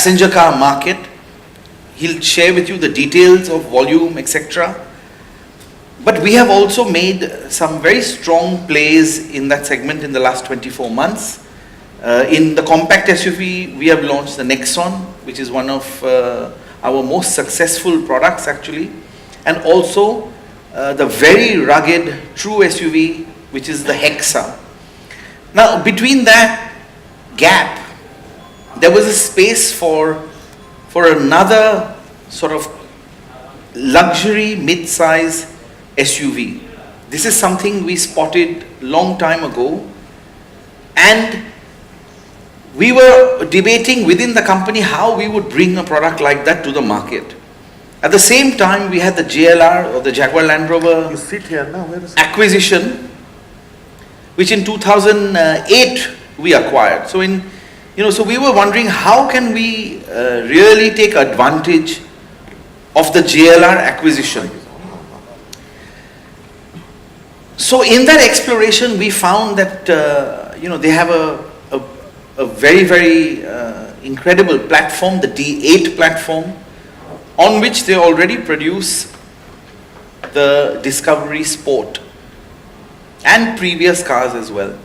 passenger car market. He'll share with you the details of volume, etc. But we have also made some very strong plays in that segment in the last 24 months. In the compact SUV, we have launched the Nexon, which is one of our most successful products actually. And also the very rugged true SUV, which is the Hexa. Now, between that gap, there was a space for another sort of luxury mid-size SUV. This is something we spotted long time ago, and we were debating within the company how we would bring a product like that to the market. At the same time, we had the JLR, or the Jaguar Land Rover acquisition, which in 2008 we acquired. So so we were wondering how can we really take advantage of the JLR acquisition. So in that exploration, we found that they have a very, very incredible platform, the D8 platform, on which they already produce the Discovery Sport and previous cars as well.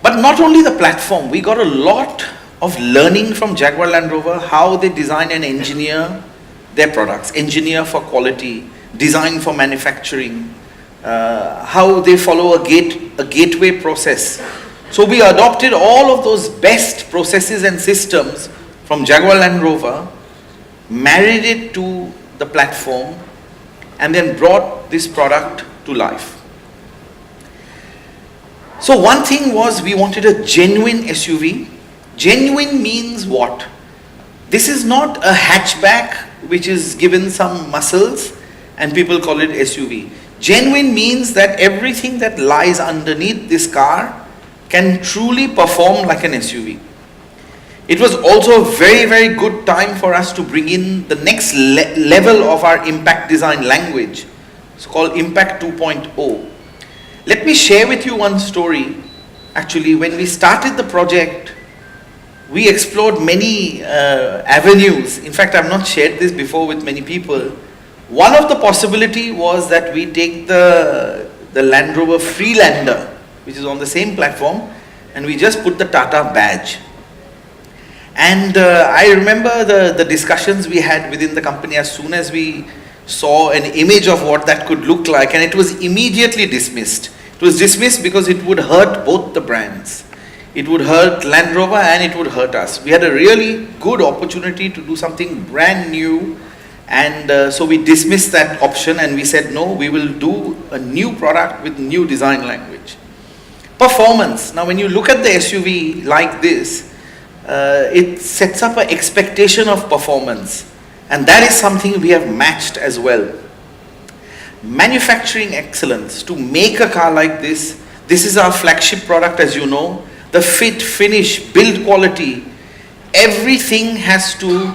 But not only the platform, we got a lot of learning from Jaguar Land Rover, how they design and engineer their products, engineer for quality, design for manufacturing, how they follow a gateway process. So we adopted all of those best processes and systems from Jaguar Land Rover, married it to the platform, and then brought this product to life. So one thing was we wanted a genuine SUV. Genuine means what? This is not a hatchback which is given some muscles and people call it SUV. Genuine means that everything that lies underneath this car can truly perform like an SUV. It was also a very, very good time for us to bring in the next level of our impact design language. It's called Impact 2.0. Let me share with you one story. Actually, when we started the project, we explored many avenues. In fact, I've not shared this before with many people. One of the possibility was that we take the Land Rover Freelander, which is on the same platform, and we just put the Tata badge. And I remember the discussions we had within the company as soon as we saw an image of what that could look like, and it was immediately dismissed. It was dismissed because it would hurt both the brands. It would hurt Land Rover and it would hurt us. We had a really good opportunity to do something brand new, and so we dismissed that option and we said, no, we will do a new product with new design language. Performance. Now when you look at the SUV like this, it sets up an expectation of performance, and that is something we have matched as well. Manufacturing excellence. To make a car like this is our flagship product, as you know. The fit, finish, build quality, everything has to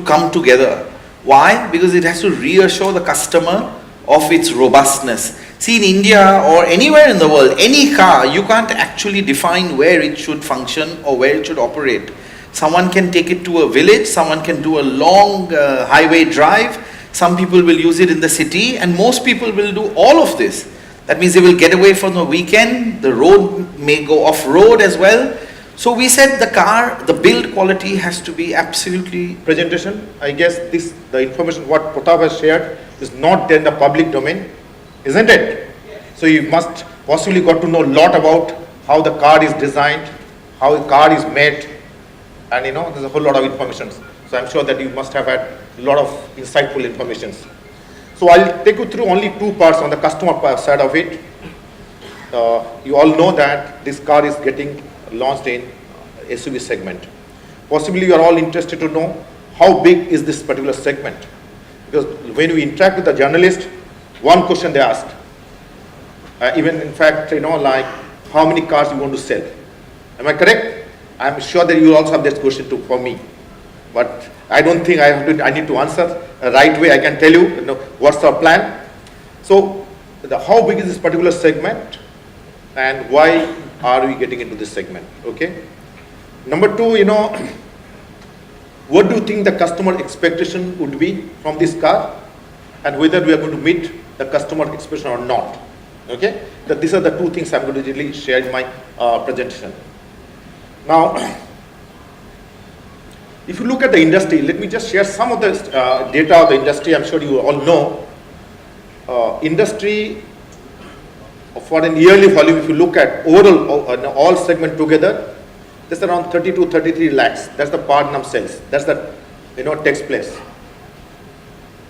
come together. Why? Because it has to reassure the customer of its robustness. See, in India or anywhere in the world, any car, you can't actually define where it should function or where it should operate. Someone can take it to a village, someone can do a long highway drive, some people will use it in the city, and most people will do all of this. That means they will get away from the weekend, the road may go off-road as well. So we said the car, the build quality has to be absolutely... Presentation, I guess the information what Pratap has shared is not there in the public domain, isn't it? So you must possibly got to know a lot about how the car is designed, how the car is made, and there's a whole lot of information. So I'm sure that you must have had a lot of insightful information. So I'll take you through only two parts on the customer side of it. You all know that this car is getting launched in SUV segment. Possibly you are all interested to know how big is this particular segment. Because when we interact with the journalist, one question they ask, even in fact, like how many cars you want to sell. Am I correct? I'm sure that you also have this question too for me. But I don't think I need to answer the right way. I can tell you, what's our plan. So how big is this particular segment and why are we getting into this segment? Okay. Number two, what do you think the customer expectation would be from this car, and whether we are going to meet the customer expectation or not. Okay, these are the two things I'm going to really share in my presentation. Now, if you look at the industry, let me just share some of the data of the industry. I'm sure you all know. Industry for an yearly volume, if you look at overall all segment together, that's around 32, 33 lakhs. That's the per annum sales. That's the takes place.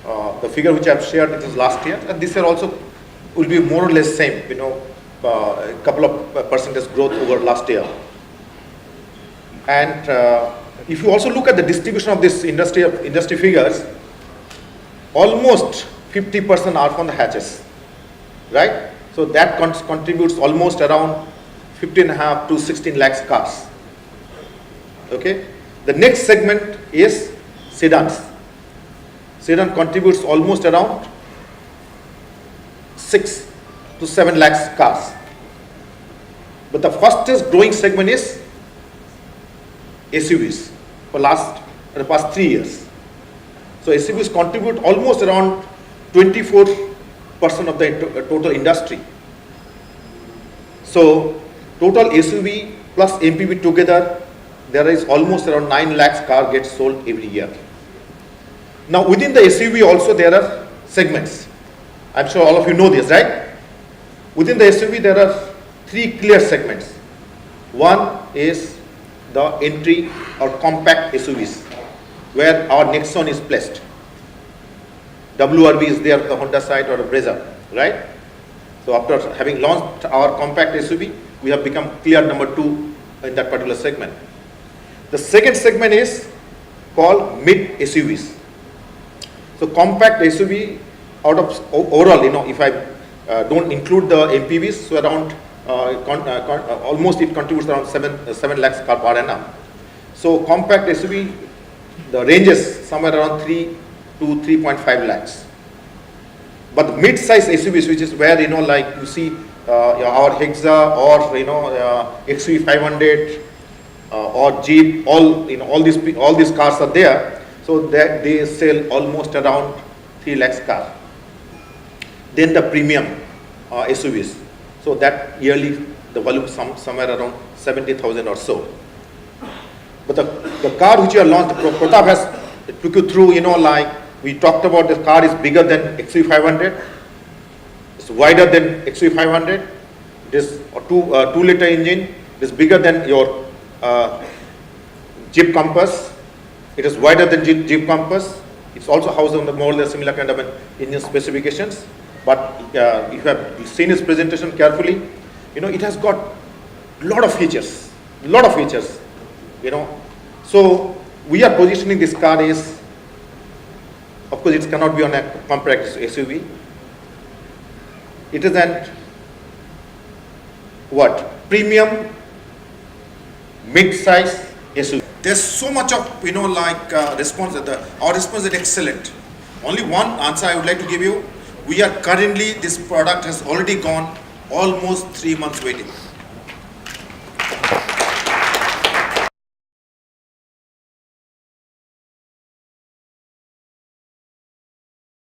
The figure which I've shared, it was last year, and this year also will be more or less same. A couple of percentage growth over last year. And if you also look at the distribution of this industry figures, almost 50% are from the hatches, right? So that contributes almost around 15.5 to 16 lakhs cars. Okay. The next segment is sedans. Sedan contributes almost around 6 to 7 lakhs cars. But the fastest growing segment is SUVs for the past 3 years. So SUVs contribute almost around 24% of the total industry. So total SUV plus MPV together, there is almost around 9 lakhs car gets sold every year. Now within the SUV also there are segments. I'm sure all of you know this, right? Within the SUV there are 3 clear segments. One is the entry or compact SUVs, where our Nexon is placed. WRV is there, the Honda side, or a Brezza, right? So after having launched our compact SUV, we have become clear number 2 in that particular segment. The second segment is called mid SUVs. So compact SUV out of overall, if I don't include the MPVs, so around almost it contributes around 7 lakhs car per annum. So compact SUV, the range is somewhere around 3 to 3.5 lakhs. But the mid-size SUVs, which is where like you see our Hexa or XV 500 or Jeep, all these cars are there. So that they sell almost around 3 lakhs car. Then the premium SUVs. So that yearly the volume somewhere around 70,000 or so. But the car which you have launched, Pratap has took you through, like we talked about, the car is bigger than XV 500. It's wider than XV 500. It is a 2-liter engine. It is bigger than your Jeep Compass. It is wider than Jeep Compass. It's also housed on the more or less similar kind of an engine specifications. But if you have seen its presentation carefully, it has got lot of features. So we are positioning this car is, of course, it cannot be on a compact SUV. It is an premium mid-size SUV. There's so much of response. Our response is excellent. Only one answer I would like to give you. We are currently, this product has already gone almost 3 months waiting.